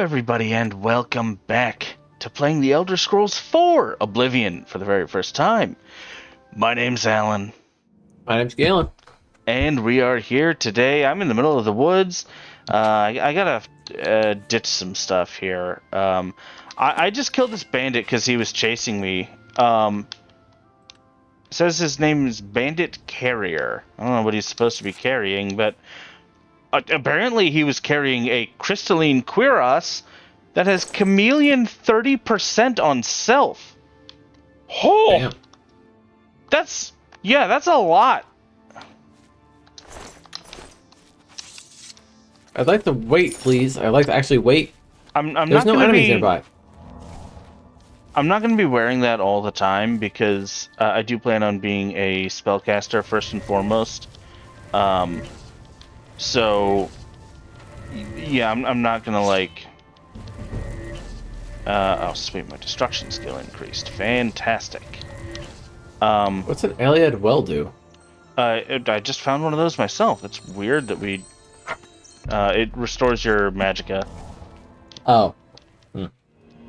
everybody, and welcome back to playing the Elder Scrolls 4 Oblivion for the very first time. My name's Alan. My name's Galen. And we are here today. I'm in the middle of the woods. I gotta ditch some stuff here. I just killed this bandit because he was chasing me. It says his name is Bandit Carrier. I don't know what he's supposed to be carrying, but apparently he was carrying a crystalline cuirass that has chameleon 30% on self. Oh! Damn. That's a lot. I'd like to wait, please. I'd like to actually wait. There's no enemies nearby. I'm not going to be wearing that all the time because I do plan on being a spellcaster first and foremost. So, yeah, I'm not going to like... oh, sweet, my destruction skill increased. Fantastic. What's an Aliad well do? I just found one of those myself. It's weird that we... it restores your magicka. Oh.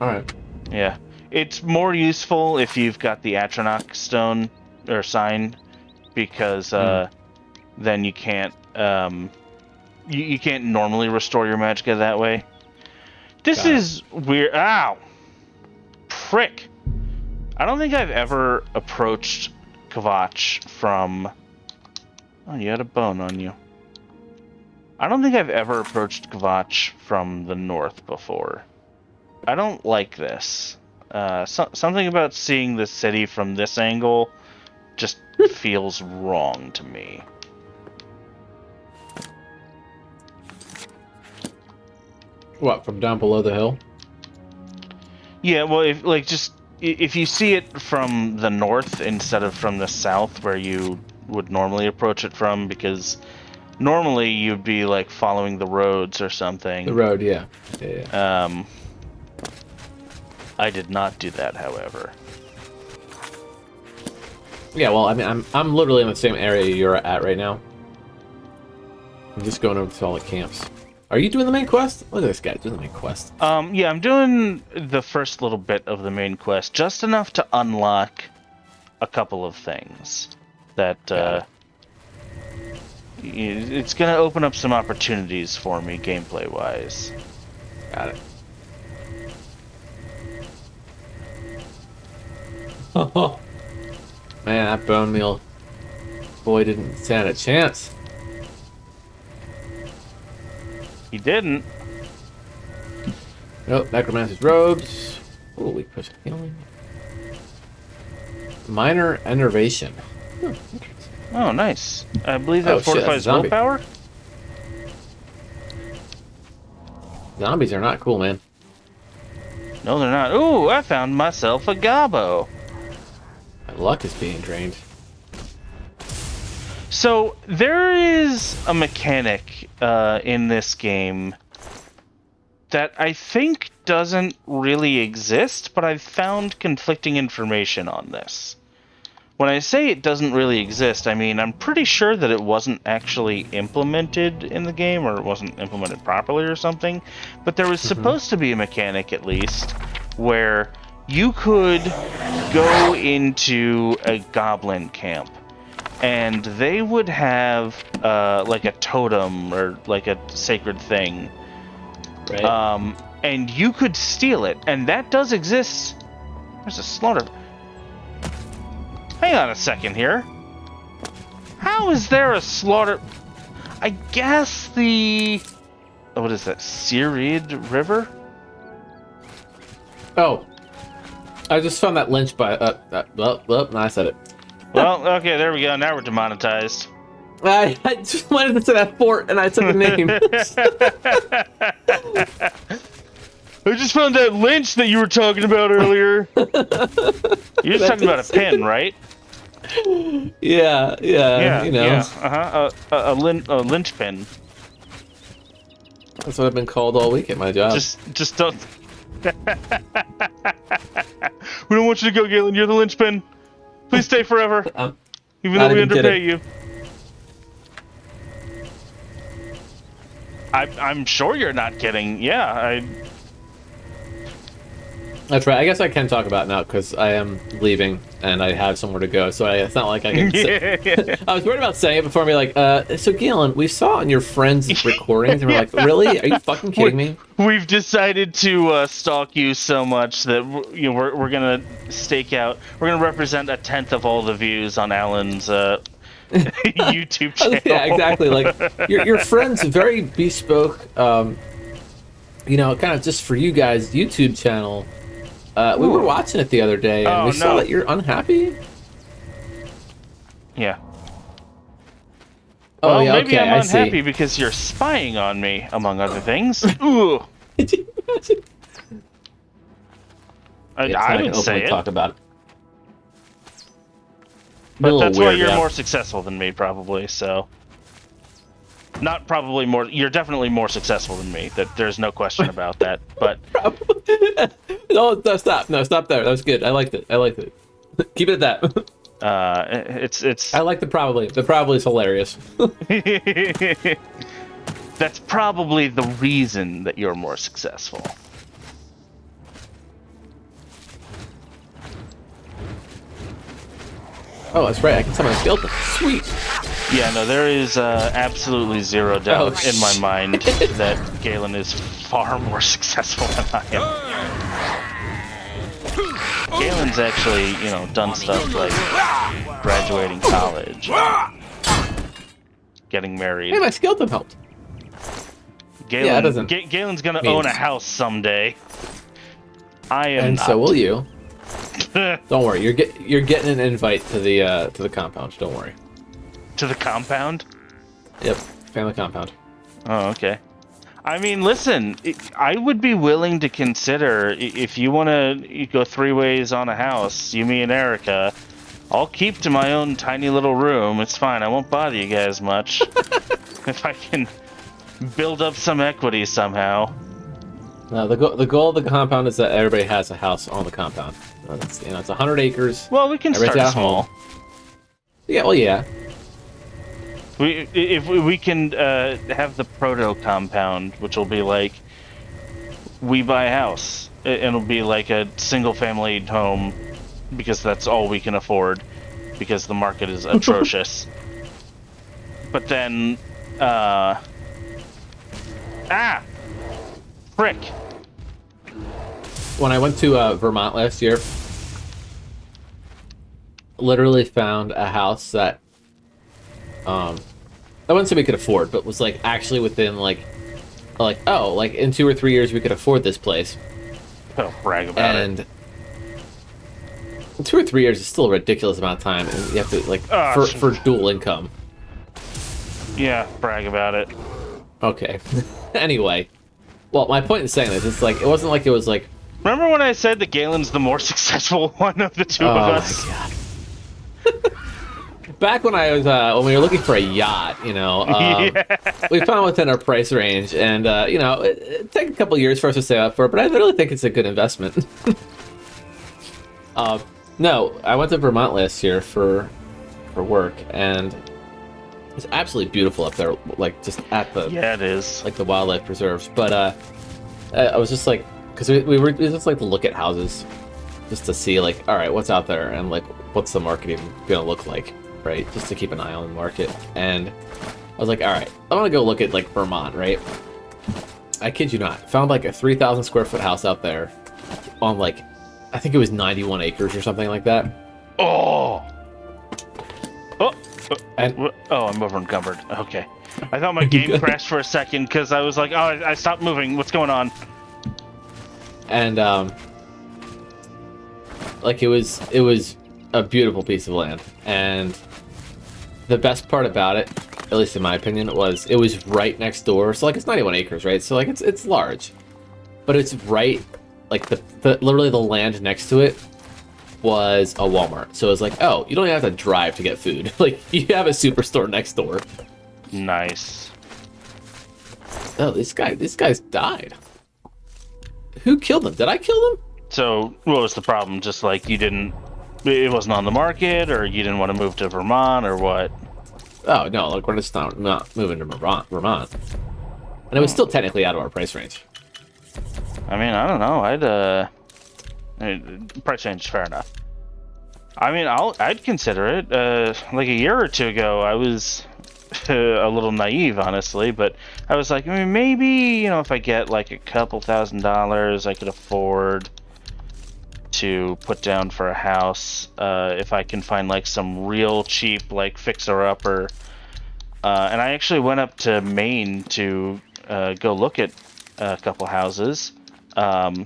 Alright. Yeah. It's more useful if you've got the Atronach stone, or sign, because then you can't... you can't normally restore your magicka that way. This is weird. Ow! Prick! I don't think I've ever approached Kvatch from... Oh, you had a bone on you. I don't think I've ever approached Kvatch from the north before. I don't like this. Something about seeing the city from this angle just feels wrong to me. What, from down below the hill? Yeah, well, if you see it from the north instead of from the south where you would normally approach it from, because normally you'd be like following the roads or something. The road, yeah. Yeah. I did not do that, however. Yeah, well, I mean, I'm literally in the same area you're at right now. I'm just going over to all the camps. Are you doing the main quest? Look at this guy doing the main quest. Yeah, I'm doing the first little bit of the main quest, just enough to unlock a couple of things that it's going to open up some opportunities for me gameplay wise. Got it. Oh man, that bone meal boy didn't stand a chance. He didn't. Nope, necromancer's robes. Oh, we push healing. Minor enervation. Oh, nice. I believe that fortifies willpower. Zombies are not cool, man. No, they're not. Ooh, I found myself a gobbo. My luck is being drained. So, there is a mechanic in this game that I think doesn't really exist, but I've found conflicting information on this. When I say it doesn't really exist, I mean I'm pretty sure that it wasn't actually implemented in the game, or it wasn't implemented properly or something, but there was supposed to be a mechanic, at least, where you could go into a goblin camp, and they would have like a totem or like a sacred thing, Right. and you could steal it, and that does exist. There's a slaughter. Hang on a second here. How is there a slaughter? I guess the... What is that? Cyrodiil River? Oh. I just found that lynch by... well, I said it. Well, okay, there we go. Now we're demonetized. I just wanted to say that fort, and I said the name. I just found that lynch that you were talking about earlier. You're just talking about a pin, right? Yeah, you know. Yeah, a lynch pin. That's what I've been called all week at my job. Just don't... We don't want you to go, Galen. You're the linchpin. Please stay forever. Even though we underpay you. I'm sure you're not kidding. Yeah, That's right. I guess I can talk about it now because I am leaving and I have somewhere to go. So it's not like I can. Say... I was worried about saying it before and be like, so Galen, we saw on your friends' recordings, and we're like, really? Are you fucking kidding me? We've decided to stalk you so much that we're gonna stake out. We're gonna represent 1/10 of all the views on Alan's YouTube channel. Yeah, exactly. Like your friend's very bespoke. Kind of just for you guys YouTube channel. We were watching it the other day, and we saw that you're unhappy. Yeah. Oh, well, yeah, maybe okay, I'm unhappy because you're spying on me, among other things. Ooh. Did you imagine? I would say it. Talk about it. But that's why you're yeah. more successful than me, probably, so... Not probably more... You're definitely more successful than me. There's no question about that, but... No, stop. No, stop there. That was good. I liked it. Keep it at that. It's... I like the probably. The probably is hilarious. That's probably the reason that you're more successful. Oh, that's right. I can summon a skeleton. Sweet. Yeah, no, there is absolutely zero doubt in my mind that Galen is far more successful than I am. Galen's actually, done stuff like graduating college, getting married. Hey, my skeleton helped. Galen's gonna own a house someday. I am and not. So will you. Don't worry, you're getting an invite to the compound. Don't worry. To the compound? Yep, family compound. Oh, okay. I mean, listen, I would be willing to consider if you want to go 3 ways on a house, you, me, and Erica. I'll keep to my own tiny little room. It's fine. I won't bother you guys much if I can build up some equity somehow. No, the goal of the compound is that everybody has a house on the compound. It's 100 acres. Well, we can start small. Yeah, well, yeah. If we can have the proto compound, which will be like we buy a house, it'll be like a single family home because that's all we can afford because the market is atrocious. But then, frick. When I went to Vermont last year, literally found a house that I wouldn't say we could afford, but was like actually within like in 2 or 3 years we could afford this place. Don't brag about it. And 2 or 3 years is still a ridiculous amount of time, and you have to for dual income. Yeah, brag about it. Okay. Anyway, well, my point in saying this is like it wasn't like it was like. Remember when I said that Galen's the more successful one of the two of us? Oh my god. Back when I was when we were looking for a yacht, we found within our price range, and it took a couple years for us to save up for it, but I really think it's a good investment. No, I went to Vermont last year for work, and it's absolutely beautiful up there, like just at the it is like the wildlife preserves. But I was just like, because we just like to look at houses, just to see like, all right, what's out there, and like what's the market even gonna look like. Right, just to keep an eye on the market. And I was like, all right, I want to go look at like Vermont, right? I kid you not, found like a 3,000 square foot house out there on like, I think it was 91 acres or something like that. I'm over encumbered. Okay, I thought my game crashed for a second because I was like, I stopped moving. What's going on? And like it was a beautiful piece of land, and the best part about it, at least in my opinion, was it was right next door. So like it's 91 acres, right? So like it's large, but it's right, like the literally the land next to it was a Walmart. So it's like, oh, you don't even have to drive to get food. Like you have a superstore next door. Nice. Oh, these guys died. Who killed them? Did I kill them? So what was the problem? Just like it wasn't on the market, or you didn't want to move to Vermont, or what? Oh no, like we're just not moving to Vermont, and it was still technically out of our price range. I mean, I don't know. Price range, fair enough. I mean, I'd consider it. Like a year or two ago, I was a little naive, honestly, but I was like, I mean, maybe if I get like a couple $1,000s, I could afford to put down for a house. If I can find like some real cheap like fixer-upper, and I actually went up to Maine to go look at a couple houses, and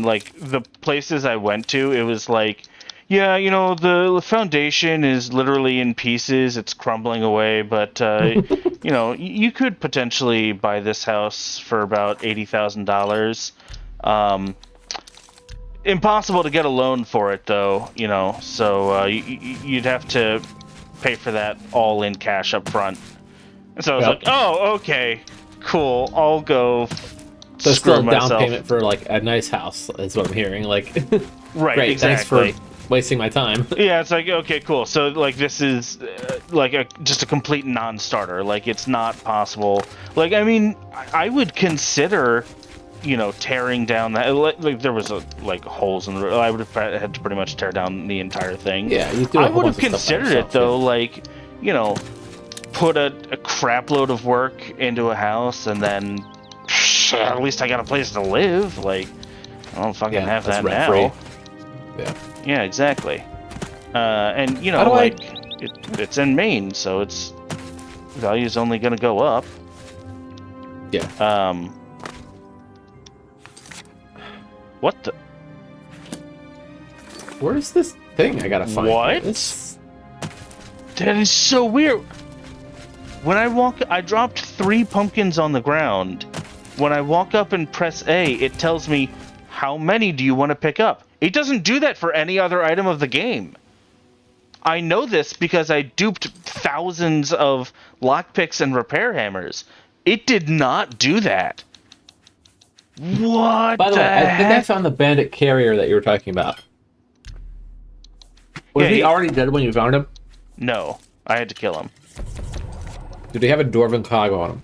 like the places I went to, it was like, yeah, the foundation is literally in pieces, it's crumbling away, but you could potentially buy this house for about $80,000. Impossible to get a loan for it though, so you'd have to pay for that all in cash up front. And so I was like, oh, okay, cool, I'll go so screw still a myself. down payment for like a nice house is what I'm hearing. Like, right, great, exactly. Thanks for wasting my time. Yeah, it's like, okay, cool. So like this is like just a complete non-starter. Like it's not possible. Like I mean, I would consider, tearing down that. Like there was like holes in the. I would have had to pretty much tear down the entire thing. Yeah, you do. I would have considered it though. Yeah. Like put a crap load of work into a house, and then at least I got a place to live. Like I don't fucking have that now. Free. Yeah. Yeah, exactly. And it's in Maine, so its value's only gonna go up. Yeah. What the? Where's this thing I gotta find? What? That is so weird. When I dropped 3 pumpkins on the ground. When I walk up and press A, it tells me, how many do you want to pick up? It doesn't do that for any other item of the game. I know this because I duped thousands of lockpicks and repair hammers. It did not do that. What? By the way, I think I found the bandit carrier that you were talking about. Was he already dead when you found him? No, I had to kill him. Did he have a dwarven cog on him?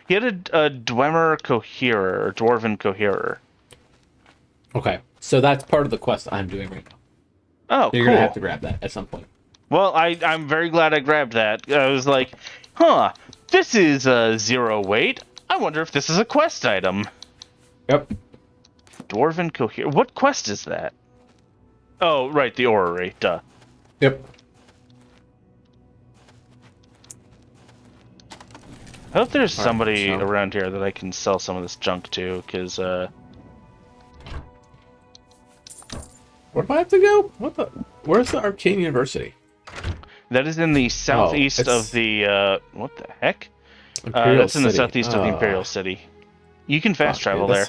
He had a Dwemer Coherer, or Dwarven Coherer. Okay, so that's part of the quest I'm doing right now. Oh, so you're gonna have to grab that at some point. Well, I'm very glad I grabbed that. I was like, this is 0 weight. I wonder if this is a quest item. Yep. Dwarven Coherer. What quest is that? Oh, right, the orrery. Duh. Yep. I hope there's somebody around here that I can sell some of this junk to, because, Where do I have to go? Where's the Arcane University? That is in the southeast of the, what the heck? Imperial that's City. In the southeast of the Imperial City. You can fast travel there.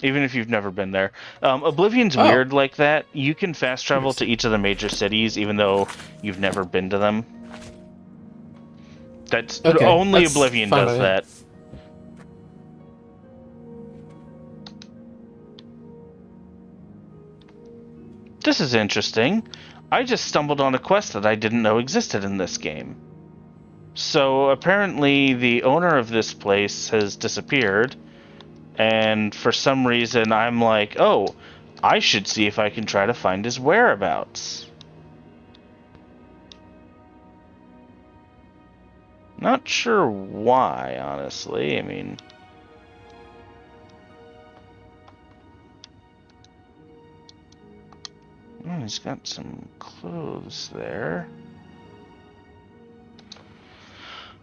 Even if you've never been there. Oblivion's weird like that. You can fast travel to each of the major cities, even though you've never been to them. That's only Oblivion does that. This is interesting. I just stumbled on a quest that I didn't know existed in this game. So apparently the owner of this place has disappeared, and for some reason I'm like, oh, I should see if I can try to find his whereabouts. Not sure why, honestly. I mean... Oh, he's got some clothes there.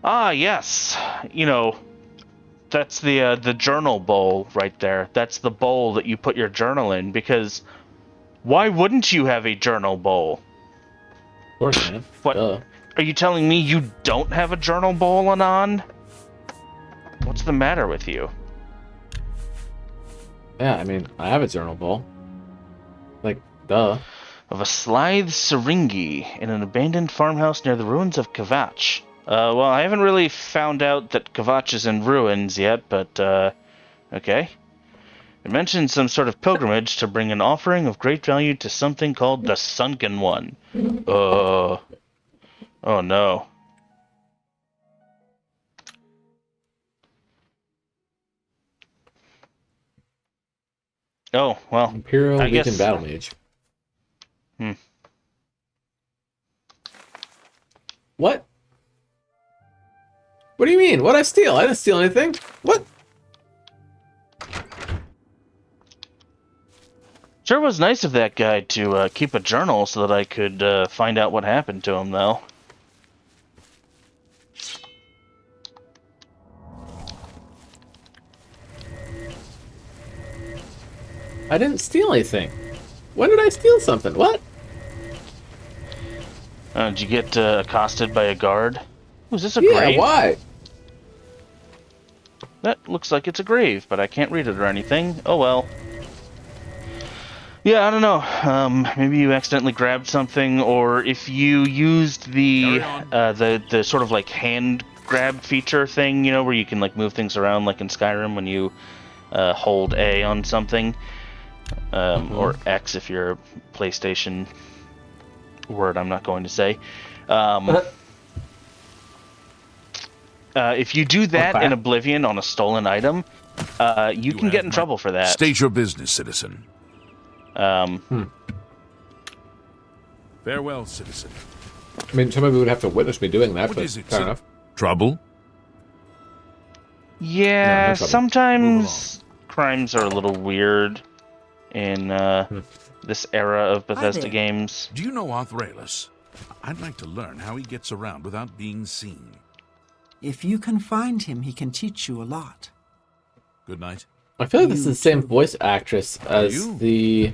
Ah, yes. That's the journal bowl right there. That's the bowl that you put your journal in, because why wouldn't you have a journal bowl? Of course, man. What? Are you telling me you don't have a journal bowl, Anon? What's the matter with you? Yeah, I mean, I have a journal bowl. Like, duh. Of a Slithe Syringe in an abandoned farmhouse near the ruins of Kvatch. Well, I haven't really found out that Kvatch is in ruins yet, but, okay. It mentions some sort of pilgrimage to bring an offering of great value to something called the Sunken One. Oh no. Oh, well. Imperial I Legion guess... Battle Mage. What? What do you mean? What'd I steal? I didn't steal anything. What? Sure was nice of that guy to keep a journal so that I could find out what happened to him, though. I didn't steal anything. When did I steal something? What? Did you get accosted by a guard? Was this a Yeah, grave? why? That looks like it's a grave, but I can't read it or anything. Oh well. Yeah, I don't know. Maybe you accidentally grabbed something, or if you used the sort of like hand grab feature thing, you know, where you can like move things around, like in Skyrim when you hold A on something, or X if you're a PlayStation word I'm not going to say. If you do that in Oblivion on a stolen item, you can get in trouble for that. State your business, citizen. Farewell, citizen. I mean, somebody would have to witness me doing that, What but is it, fair enough. Trouble? Yeah, no trouble. sometimes crimes are a little weird in this era of Bethesda games. Do you know Arthralis? I'd like to learn how he gets around without being seen. If you can find him, he can teach you a lot. Good night. I feel like this is the same voice actress as the...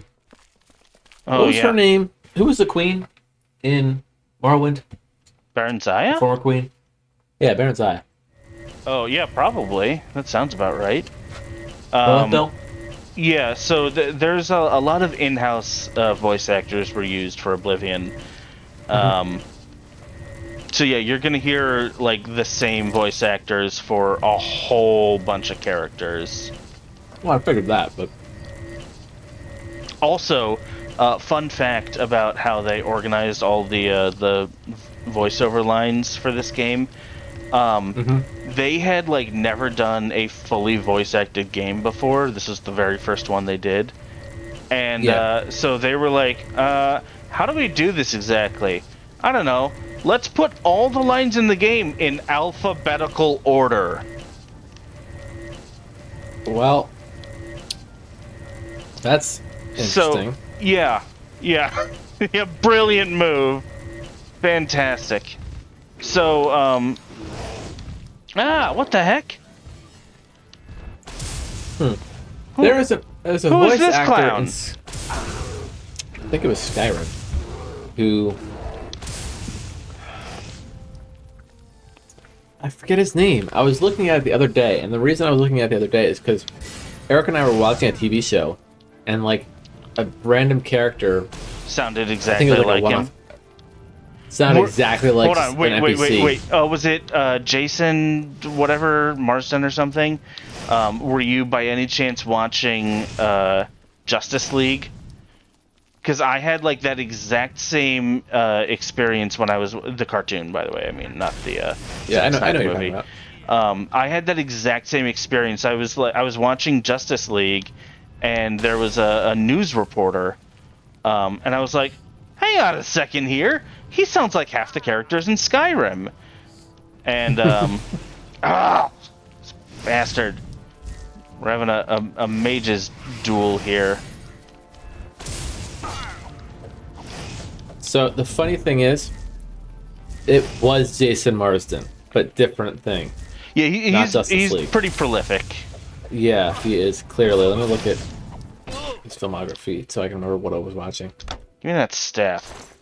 Oh, what was her name? Who was the queen in Morrowind? Baron Zaya? Former queen? Yeah, Baron Zaya. Oh, yeah, probably. That sounds about right. Bill? Yeah, so there's a lot of in-house voice actors were used for Oblivion. So yeah, you're gonna hear like the same voice actors for a whole bunch of characters. Well, I figured that, but... Also, fun fact about how they organized all the voiceover lines for this game. They had like never done a fully voice acted game before. This is the very first one they did, and so they were like, "How do we do this exactly? I don't know. Let's put all the lines in the game in alphabetical order." Well, that's interesting. So yeah, yeah, brilliant move, fantastic. So what the heck? There's a who voice is this actor clown? I think it was Skyrim, who... I forget his name. I was looking at it the other day, and the reason I was looking at it the other day is because Eric and I were watching a TV show, and like a random character Sounded I exactly think it was like like him. sounded exactly like Hold on, wait, an wait, NPC. wait. Was it Jason, whatever, Marsden or something? Were you by any chance watching Justice League? Because I had like that exact same experience when I was the cartoon, by the way. I mean, not the Yeah, I know Snyder what you're movie. talking about. I had that exact same experience. I was watching Justice League, and there was a news reporter, and I was like, "Hang on a second here. He sounds like half the characters in Skyrim." And this bastard. We're having a mage's duel here. So the funny thing is, it was Jason Marsden, but different thing. Yeah, Not Justice he's League. pretty prolific. Yeah, he is, clearly. Let me look at his filmography so I can remember what I was watching. Give me that staff.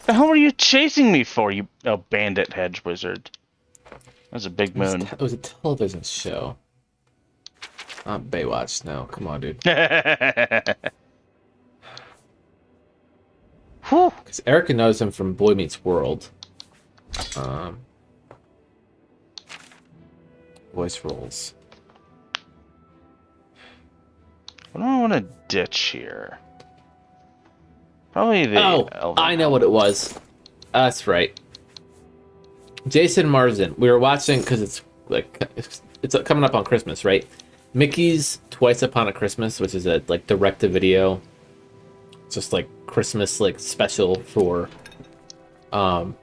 The hell were you chasing me for, you bandit hedge wizard? That was a big moon. It was a television show. Not Baywatch, no. Come on, dude. Whew. Because Erica knows him from Boy Meets World. Voice roles. What do I want to ditch here? Probably the... Elven I know what it was. That's right. Jason Marsden. We were watching, because it's like it's coming up on Christmas, right? Mickey's Twice Upon a Christmas, which is a like direct-to-video, just like Christmas like special for, again,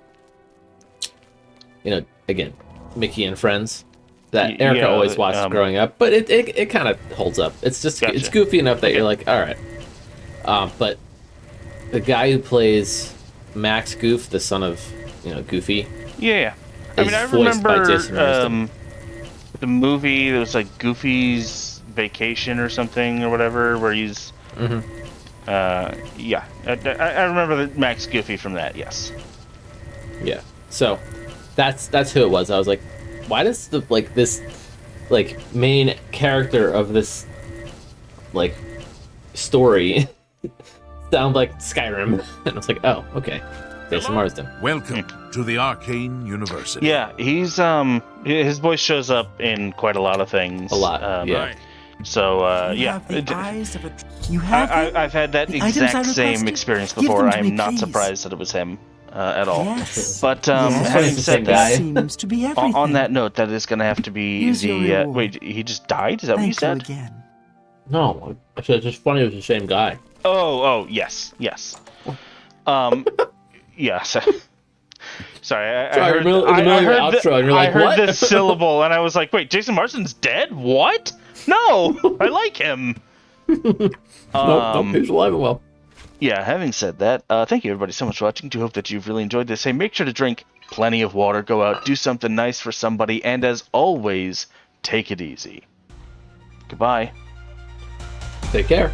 Mickey and Friends. That Erica always watched growing up, but it kind of holds up. It's just it's goofy enough that you're like, all right. But the guy who plays Max Goof, the son of Goofy. Yeah. I mean, I remember the movie. It was like Goofy's Vacation or something or whatever, where he's. Yeah, I remember the Max Goofy from that. Yes. Yeah. So, that's who it was. I was like, why does this main character of this story sound like Skyrim? And I was like, oh, okay. Jason Marsden. Welcome to the Arcane University. Yeah, he's his voice shows up in quite a lot of things. A lot. Yeah. Right. So You yeah, have the eyes of a... You have them? I've had that The items I exact same requested? experience Give before. them to I'm me, not please. surprised that it was him at all. Yes. But Yes. having It's the said same that, guy. Seems to be everything. on that note, that is going to have to be Here's your the reward. wait. He just died. Is that what you Thank you said? again. No, actually, it's just funny. It was the same guy. Oh, yes. Yes. Sorry, I heard, in the middle of your outro, and you're like, I heard what? this syllable, and I was like, wait, Jason Marsden's dead? What? No, I like him. Nope, he's alive and well. Yeah, having said that, thank you everybody so much for watching. Do hope that you've really enjoyed this. Hey, make sure to drink plenty of water, go out, do something nice for somebody, and as always, take it easy. Goodbye. Take care.